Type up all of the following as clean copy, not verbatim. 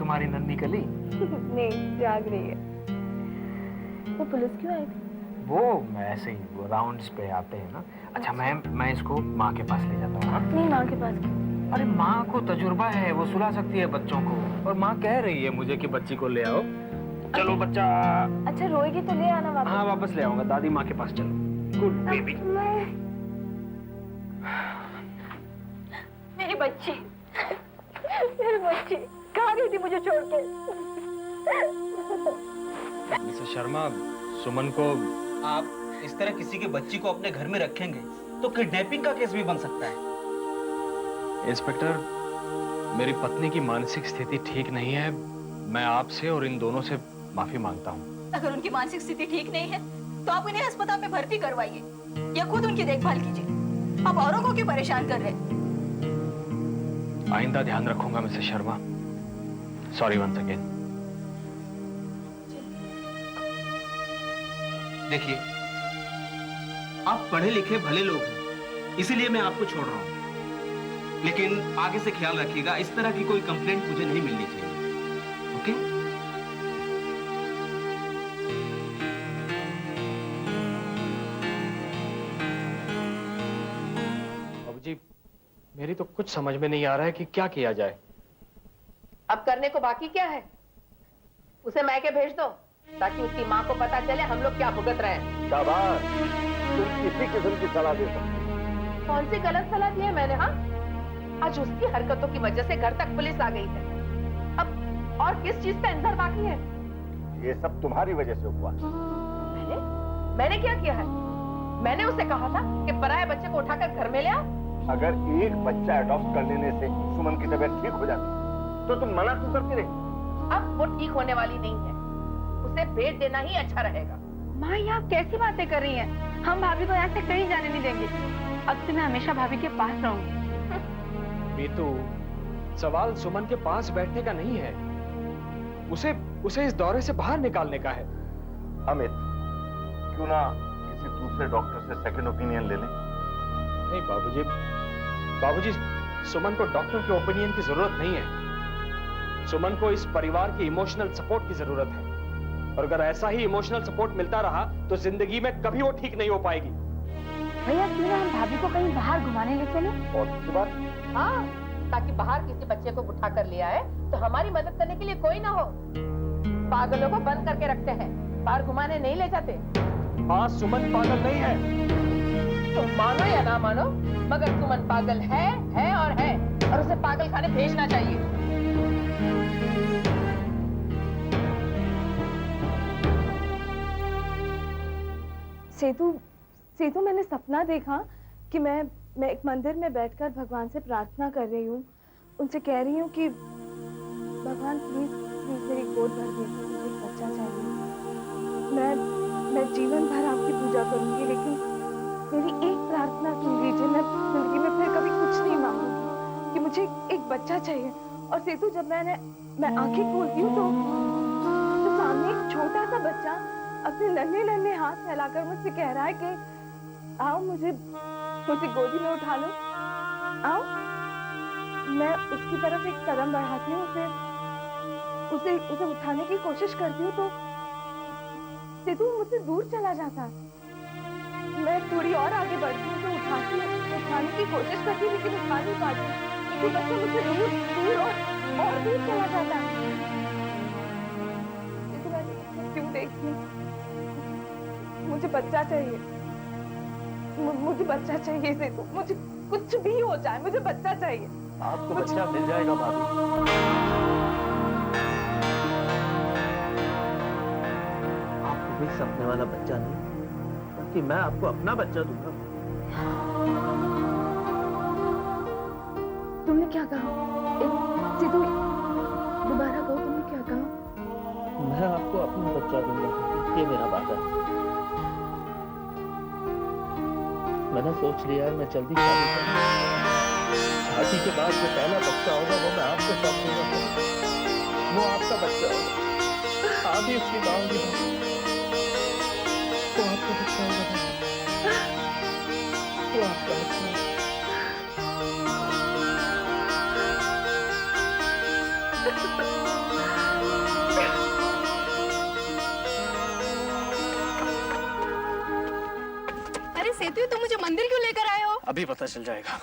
तुम्हारी नन्ही कली? नहीं, जाग रही है। वो पुलिस क्यों आई थी? वो ऐसे ही, वो राउंड्स पे आते हैं ना। अच्छा मैम, मैं इसको माँ के पास ले जाता हूँ। हाँ? नहीं, माँ के पास क्यों? अरे माँ को तजुर्बा है, वो सुला सकती है बच्चों को, और माँ कह रही है मुझे कि बच्ची को ले आओ। चलो बच्चा। अच्छा रोएगी तो ले आना वापस। हाँ वापस ले आऊंगा, दादी माँ के पास चलो। Good baby. मेरी बच्ची, मेरी बच्ची कहाँ गई थी मुझे छोड़ के? मिसेस शर्मा, सुमन को आप इस तरह किसी के बच्ची को अपने घर में रखेंगे तो किडनैपिंग का केस भी बन सकता है। इंस्पेक्टर, मेरी पत्नी की मानसिक स्थिति ठीक नहीं है। मैं आपसे और इन दोनों से माफी मांगता हूँ। अगर उनकी मानसिक स्थिति ठीक नहीं है तो आप उन्हें अस्पताल में भर्ती करवाइए या खुद उनकी देखभाल कीजिए। आप औरों को क्यों परेशान कर रहे हैं? आइंदा ध्यान रखूंगा Mrs Sharma. Sorry once again. देखिए, आप पढ़े लिखे भले लोग हैं, इसीलिए मैं आपको छोड़ रहा हूं। लेकिन आगे से ख्याल रखिएगा, इस तरह की कोई कंप्लेंट मुझे नहीं मिलनी चाहिए। ओके? बाबूजी, मेरी तो कुछ समझ में नहीं आ रहा है कि क्या किया जाए। अब करने को बाकी क्या है? उसे मायके भेज दो ताकि उसकी माँ को पता चले हम लोग क्या भुगत रहे हैं। शाबाश, तुम किसी किस्म की सलाह दे सकते हो। कौन सी गलत सलाह दी है मैंने? हाँ, आज उसकी हरकतों की वजह से घर तक पुलिस आ गई है। अब और किस चीज का इंतजार बाकी है? ये सब तुम्हारी वजह से हुआ। मैंने क्या किया है? मैंने उसे कहा था कि पराये बच्चे को उठाकर घर में ले आओ। अगर एक बच्चा अडॉप्ट कर लेने से सुमन की तबीयत ठीक हो जाती तो तुम मना क्यों करती रही? अब वो ठीक होने वाली नहीं है, उसे बेट देना ही अच्छा रहेगा। माँ, ये आप कैसी बातें कर रही हैं? हम भाभी को यहाँ से कहीं जाने नहीं देंगे। अब से मैं हमेशा भाभी के पास रहूंगी। मीतू, सवाल सुमन के पास बैठने का नहीं है, उसे इस दौरे से बाहर निकालने का है। अमित, क्यों ना किसी दूसरे डॉक्टर से सेकंड ओपिनियन ले लें? नहीं बाबूजी, सुमन को डॉक्टर के ओपिनियन की जरूरत नहीं है। सुमन को इस परिवार की इमोशनल सपोर्ट की जरूरत है, और अगर ऐसा ही इमोशनल सपोर्ट मिलता रहा तो जिंदगी में कभी वो ठीक नहीं हो पाएगी। भैया, क्यों ना हम भाभी को कहीं बाहर घुमाने ले चले? और दूसरी बात, हाँ, ताकि बाहर किसी बच्चे को उठा कर ले आए तो हमारी मदद करने के लिए कोई ना हो। पागलों को बंद करके रखते हैं, बाहर घुमाने नहीं ले जाते। हाँ, सुमन पागल नहीं है। तुम मानो या ना मानो, मगर सुमन पागल है और है, और उसे पागल खाने भेजना चाहिए। सेतु, मैंने सपना देखा कि मैं एक मंदिर में बैठकर भगवान से प्रार्थना कर रही हूँ। उनसे कह रही हूँ कि भगवान प्लीज मेरी गोद भर दीजिए, मुझे एक बच्चा चाहिए। मैं जीवन भर आपकी पूजा करूंगी, लेकिन मेरी एक प्रार्थना सुन लीजिए। मैं जिंदगी में फिर कभी कुछ नहीं मांगूंगी, कि मुझे एक बच्चा चाहिए। और सेतु, जब मैं आंखें खोलती हूँ तो सामने एक छोटा सा बच्चा अपने नन्हे नन्हे हाथ फैलाकर मुझसे कह रहा है कि आओ, मुझे गोदी में उठा लो, आओ। मैं उसकी तरफ एक कदम बढ़ाती हूँ, उसे उठाने की कोशिश करती हूँ तो सेतु मुझसे दूर चला जाता है। मैं थोड़ी और आगे बढ़ती हूँ तो उठाने की कोशिश करती हूँ, लेकिन उठा नहीं पाती। तो बच्चा मुझसे दूर और दूर चला जाता है। सेतु, मैं क्यों देखती हूँ? मुझे बच्चा चाहिए, मुझे बच्चा चाहिए सेतु। मुझे कुछ भी हो जाए, मुझे बच्चा चाहिए। आपको बच्चा मिल जाएगा भाभी। आपको कोई सपने वाला बच्चा नहीं, बल्कि मैं आपको अपना बच्चा दूंगा। तुमने क्या कहा? सेतु, दोबारा कहो, तुमने क्या कहा? मैं आपको अपना बच्चा दूंगा, ये मेरा वादा है। मैंने सोच लिया है, मैं जल्दी शादी करूंगा। शादी के बाद जो पहला बच्चा होगा वो मैं आपको सौंप दूंगा। वो आपका बच्चा होगा, आप ही उसकी माँ होगी। वो आपका बच्चा होगा, वो आपका बच्चा होगा। सेतु, तुम मुझे मंदिर क्यों लेकर आए हो? अभी पता चल जाएगा।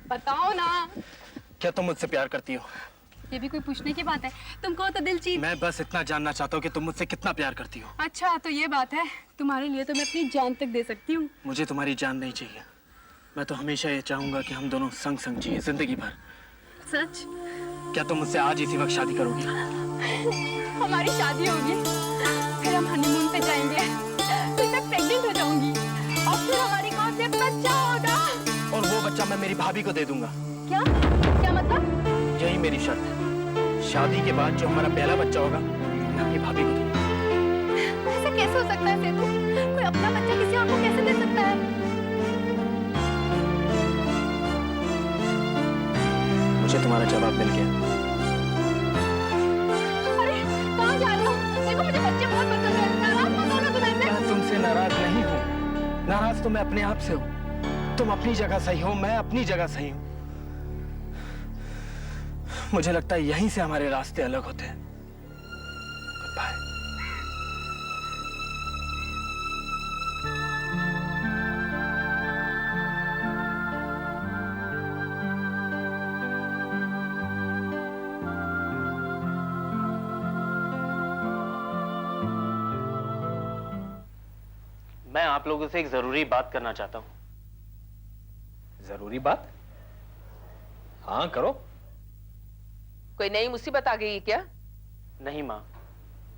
बताओ ना। क्या तुम मुझसे प्यार करती हो? ये भी कोई पूछने की बात है? तुम कहो तो दिल चीर। मैं बस इतना जानना चाहता हूँ कि तुम मुझसे कितना प्यार करती हो। अच्छा तो ये बात है, तुम्हारे लिए तो मैं अपनी जान तक दे सकती हूँ। मुझे तुम्हारी जान नहीं चाहिए। मैं तो हमेशा ये चाहूंगा कि हम दोनों संग संग जिए जिंदगी भर। सच? क्या तुम मुझसे आज इसी वक्त शादी करोगी? हमारी शादी होगी, फिर हम हनीमून पे जाएंगे, फिर मैं प्रेग्नेंट हो जाऊंगी और फिर हमारी गोद में बच्चा होगा। और वो बच्चा मैं मेरी भाभी को दे दूंगा। क्या? क्या मतलब? यही मेरी शर्त है। शादी के बाद जो हमारा पहला बच्चा होगा मैं अपनी भाभी को दूंगा। ऐसा कैसे हो सकता है सेतु? कोई अपना बच्चा किसी और को कैसे दे सकता है? मुझे तुम्हारा जवाब मिल गया। अरे कहाँ जा रहे हो? देखो मुझे बच्चे बहुत पसंद है। नाराज मत होना तुम ऐसे। मैं तुमसे नाराज नहीं हूँ। नाराज तो मैं अपने आप से हूँ। तुम अपनी जगह सही हो, मैं अपनी जगह सही हूँ। मुझे लगता है यहीं से हमारे रास्ते अलग होते हैं। Good bye. मैं आप लोगों से एक जरूरी बात करना चाहता हूँ। जरूरी बात? हाँ करो। कोई नई मुसीबत आ गई है क्या? नहीं माँ,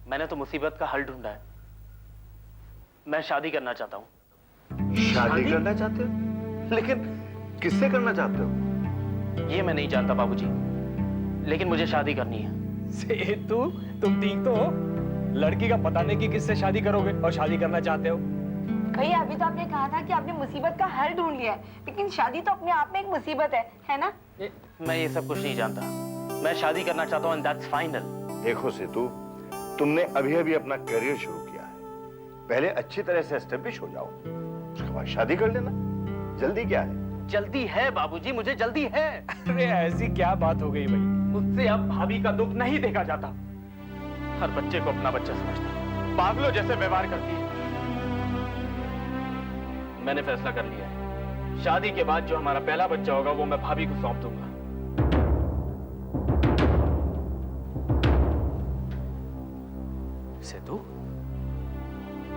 मैंने तो मुसीबत का हल ढूंढा है। मैं शादी करना चाहता हूँ। शादी करना चाहते हो? लेकिन किससे करना चाहते हो? ये मैं नहीं जानता बाबूजी, लेकिन मुझे शादी करनी है। सेतु, तुम ठीक तो हो? लड़की का पता नहीं कि किससे शादी करोगे और शादी करना चाहते हो। भैया अभी तो आपने कहा था कि आपने मुसीबत का हल ढूंढ लिया है, लेकिन शादी तो अपने आप में एक मुसीबत है ना? मैं ये सब कुछ नहीं जानता। मैं शादी करना चाहता हूँ, एंड दैट्स फाइनल। देखो सेतु, तुमने अभी अभी अपना करियर शुरू किया है। पहले अच्छी तरह से एस्टेब्लिश हो जाओ, उसके बाद शादी कर लेना। जल्दी क्या है? जल्दी है बाबूजी, मुझे जल्दी है। अरे ऐसी क्या बात हो गई भाई? मुझसे अब भाभी का दुख नहीं देखा जाता। हर बच्चे को अपना बच्चा समझती है, पागलों जैसे व्यवहार करती है। मैंने फैसला कर लिया है, शादी के बाद जो हमारा पहला बच्चा होगा वो मैं भाभी को सौंप दूंगा। सेतु,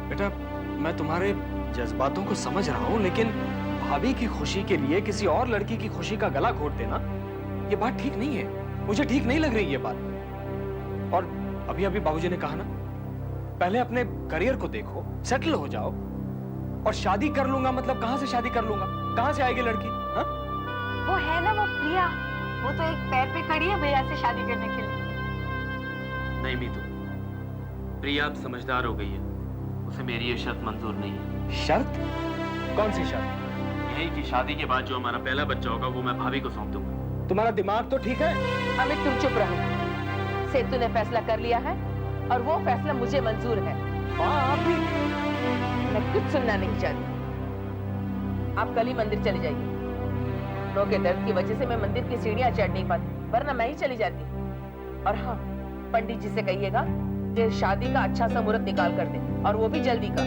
बेटा मैं तुम्हारे जज्बातों को समझ रहा हूं, लेकिन भाभी की खुशी के लिए किसी और लड़की की खुशी का गला घोट देना, ये बात ठीक नहीं है। मुझे ठीक नहीं लग रही ये बात। और अभी अभी बाबूजी ने कहा ना, पहले अपने करियर को देखो, सेटल हो जाओ, और शादी कर लूंगा मतलब कहां से शादी कर लूंगा? कहां से आएगी लड़की? हाँ? वो है ना वो प्रिया, वो तो एक पैर पे खड़ी है भैया से शादी करने के लिए। नहीं मीतू, प्रिया अब समझदार हो गई है, उसे मेरी ये शर्त मंजूर नहीं है। शर्त? कौन सी शर्त? यही कि शादी के बाद जो हमारा पहला बच्चा होगा वो मैं भाभी को सौंप दूंगा। तुम्हारा दिमाग तो ठीक है? अमित तुम चुप रहो। सेतु ने फैसला कर लिया है और वो फैसला मुझे मंजूर है। हाँ आप भी। मैं कुछ सुनना नहीं चाहती। आप कल ही मंदिर चली जाइए। नो के दर्द की वजह से मैं मंदिर की सीढ़ियां चढ़ नहीं पाती, वरना मैं ही चली जाती। और हाँ, पंडित जी से कहिएगा कि शादी का अच्छा सा मुहूर्त निकाल कर दे, और वो भी जल्दी का।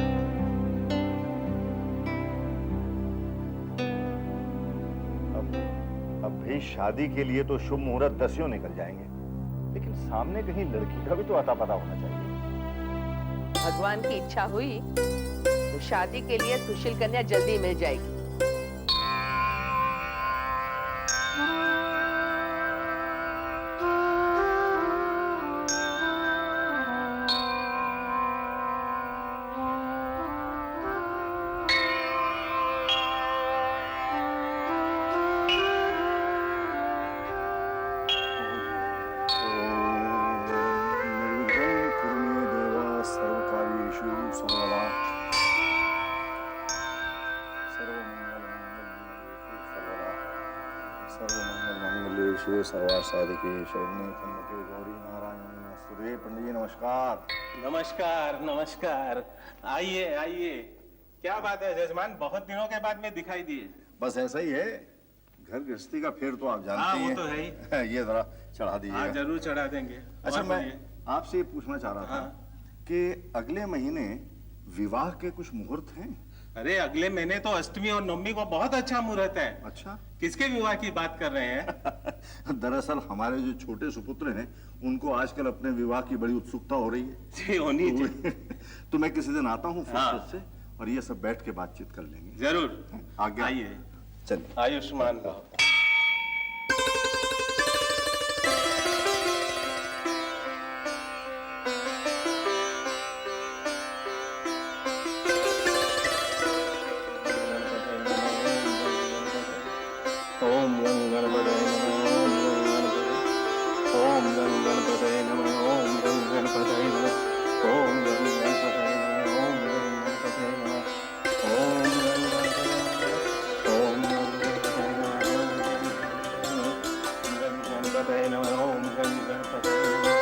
अब भी शादी के लिए तो शुभ मुहूर्त 10 निकल जाएंगे, लेकिन सामने कहीं लड़की का भी तो अता पता होना चाहिए। भगवान की इच्छा हुई तो शादी के लिए सुशील कन्या जल्दी मिल जाएगी। शिव सर्वार्थ साधिके शरण्ये त्र्यंबके गौरी नारायणी नमोस्तुते। पंडित जी नमस्कार। नमस्कार नमस्कार। आइए आइए। क्या बात है जजमान, बहुत दिनों के बाद में दिखाई दिए। बस ऐसा ही है, घर गृहस्थी का फेर तो आप जानते हाँ, ही वो तो है ही। ये जरा चढ़ा हाँ दीजिए। जरूर चढ़ा देंगे। अच्छा और मैं बोलिए। आपसे ये पूछना चाह रहा था हाँ। कि अगले महीने विवाह के कुछ मुहूर्त हैं? अरे अगले महीने तो अष्टमी और नवमी को बहुत अच्छा मुहूर्त है। अच्छा। किसके विवाह की बात कर रहे हैं? दरअसल हमारे जो छोटे सुपुत्र हैं उनको आजकल अपने विवाह की बड़ी उत्सुकता हो रही है। जी होनी चाहिए। तो मैं किसी दिन आता हूँ हाँ। फुर्सत से और ये सब बैठ के बातचीत कर लेंगे। जरूर आगे आइए। चलिए। आयुष्मान रहो। ओम गं गणपतये नमः। ओम गं गणपतये नमः। ओम गं गणपतये नमः। ओम गं गणपतये नमः। ओम गं गणपतये नमः। ओम गं गणपतये नमः। ओम गं गणपतये नमः।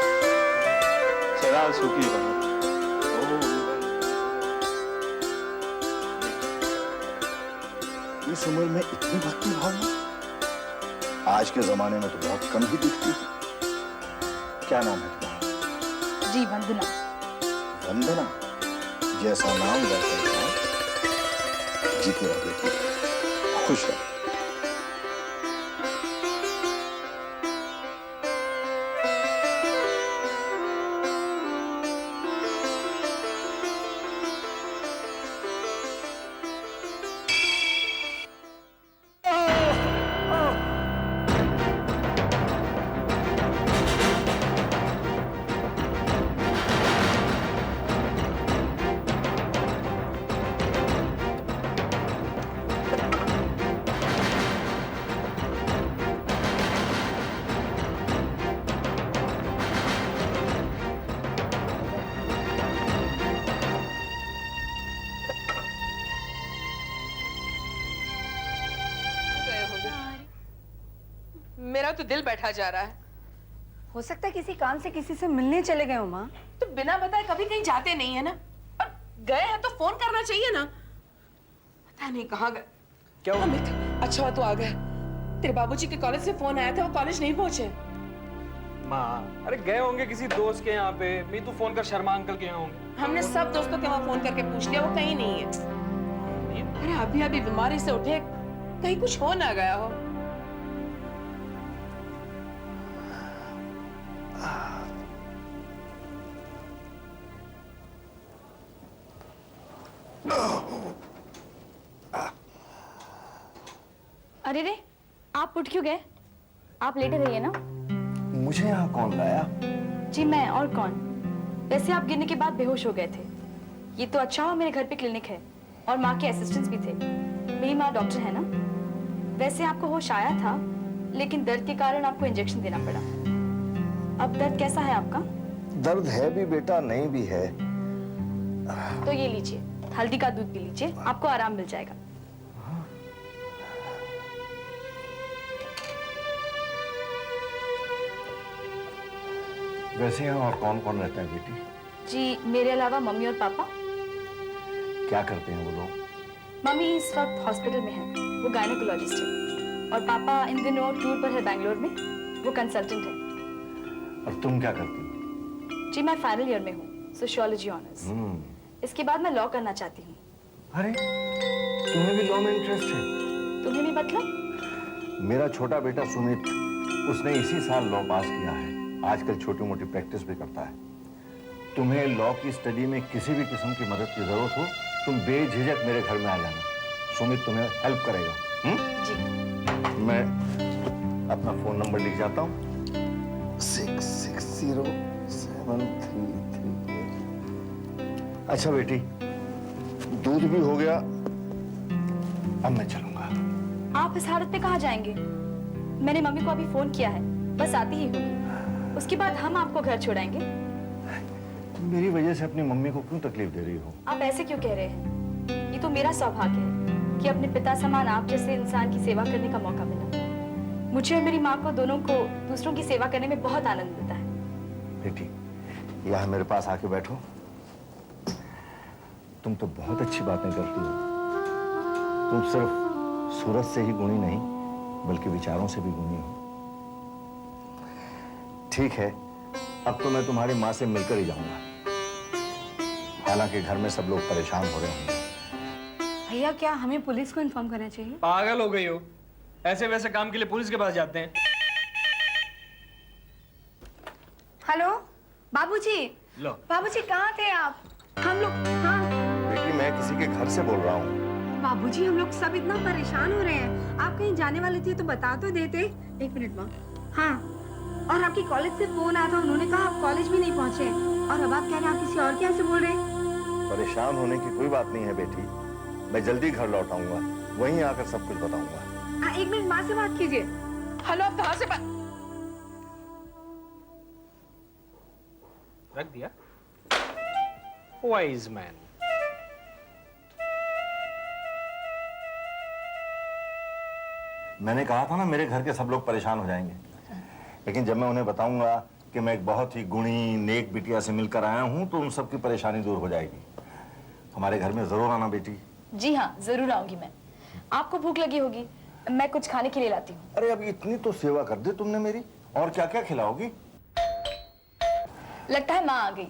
सदा सुखी रहो। ओम इस उम्र में इतनी भक्ति भावना आज के जमाने में तो बहुत कम ही दिखती है। क्या नाम है तुम्हारा? जी वंदना। वंदना। जैसा नाम वैसा ही काम। जीती रहो बेटी, खुश रहो। मेरा तो दिल बैठा जा रहा है। हो सकता है किसी काम से किसी से मिलने चले गए हो माँ। तो बिना बताए कभी कहीं जाते नहीं है ना, और गए हैं तो फोन करना चाहिए ना। पता नहीं कहाँ गए। क्या हुआ? अमित, अच्छा हुआ तू आ गया। तेरे बाबूजी के कॉलेज से फोन आया था, वो कॉलेज नहीं पहुंचे। माँ, अरे गए होंगे किसी दोस्त के यहाँ पे। मैं तू फोन कर शर्मा अंकल के यहाँ होंगे। हमने सब दोस्तों के वहां फोन करके पूछ लिया, वो कहीं नहीं है। अरे अभी अभी बीमारी से उठे, कहीं कुछ हो ना गया हो। अरे रे, आप उठ क्यों गए? आप लेटे रहिए ना। मुझे यहाँ कौन लाया? जी मैं, और कौन। वैसे आप गिरने के बाद बेहोश हो गए थे। ये तो अच्छा हुआ मेरे घर पे क्लिनिक है और माँ के असिस्टेंट्स भी थे। मेरी माँ डॉक्टर है ना। वैसे आपको होश आया था, लेकिन दर्द के कारण आपको इंजेक्शन देना पड़ा। अब दर्द कैसा है आपका? दर्द है भी बेटा, नहीं भी है। तो ये लीजिए, हल्दी का दूध पी लीजिए, आपको आराम मिल जाएगा। वैसे यहाँ और कौन कौन रहता है बेटी? जी मेरे अलावा मम्मी और पापा। क्या करते हैं वो लोग? मम्मी इस वक्त हॉस्पिटल में है, वो गायनेकोलॉजिस्ट है, और पापा इन दिनों टूर पर है बैंगलोर में, वो कंसल्टेंट है। और तुम क्या करती हो? जी मैं फाइनल ईयर में हूँ, सोशियोलॉजी ऑनर्स। इसके बाद मैं लॉ करना चाहती हूँ। अरे तुम्हें भी लॉ में इंटरेस्ट है? तुम्हें भी मतलब? मेरा छोटा बेटा सुमित, उसने इसी साल लॉ पास किया है। आजकल छोटी मोटी प्रैक्टिस भी करता है। तुम्हें लॉ की स्टडी में किसी भी किस्म की मदद की जरूरत हो, तुम बेझिझक मेरे घर में आ जाना। सुमित तुम्हें हेल्प करेगा। जी। मैं अपना फोन नंबर लिख जाता हूँ। 6607338। अच्छा बेटी, दूध भी हो गया, अब मैं चलूंगा। आप इस हालत में कहाँ जाएंगे? मैंने मम्मी को अभी फोन किया है, बस आती ही होगी। उसके बाद हम आपको घर छोड़ाएंगे। मेरी वजह से अपनी मम्मी को क्यों तकलीफ दे रही हो? आप ऐसे क्यों कह रहे हैं? ये तो मेरा सौभाग्य है कि अपने पिता समान आप जैसे इंसान की सेवा करने का मौका मिला। मुझे और मेरी माँ को दोनों को दूसरों की सेवा करने में बहुत आनंद मिलता है। बेटी, यहाँ मेरे पास आके बैठो। तुम तो बहुत अच्छी बातें करती हो। तुम सिर्फ सूरत से ही गुणी नहीं, बल्कि विचारों से भी गुणी हो। ठीक है, अब तो मैं तुम्हारी माँ से मिलकर ही जाऊंगा। हालांकि घर में सब लोग परेशान हो रहे होंगे। भैया क्या हमें पुलिस को इन्फॉर्म करना चाहिए? पागल हो गई हो? ऐसे वैसे काम के लिए पुलिस के पास जाते हैं? हेलो बाबूजी। लो। बाबूजी कहाँ थे आप? हम लोग, हाँ बेटी मैं किसी के घर से बोल रहा हूँ। बाबूजी हम लोग सब इतना परेशान हो रहे हैं। आप कहीं जाने वाले थे तो बता तो देते। एक मिनट माँ। हाँ, और आपकी कॉलेज से फोन आया था, उन्होंने कहा आप कॉलेज भी नहीं पहुँचे और अब आप कह रहे हैं आप किसी और के यहाँ से बोल रहे हैं। परेशान होने की कोई बात नहीं है बेटी, मैं जल्दी घर लौट आऊंगा, वहीं आकर सब कुछ बताऊंगा। हाँ, एक मिनट माँ से बात कीजिए। हेलो, आप कहाँ से बात? रख दिया? Wise man. मैंने कहा था ना मेरे घर के सब लोग परेशान हो जाएंगे, लेकिन जब मैं उन्हें बताऊंगा कि मैं एक बहुत ही गुणी नेक बिटिया से मिलकर आया हूं तो उन सबकी परेशानी दूर हो जाएगी। हमारे घर में जरूर आना बेटी। जी हाँ, जरूर आऊंगी मैं। आपको भूख लगी होगी, मैं कुछ खाने के लिए लाती हूँ। अरे अब इतनी तो सेवा कर दी तुमने मेरी, और क्या क्या खिलाओगी? लगता है माँ आ गई।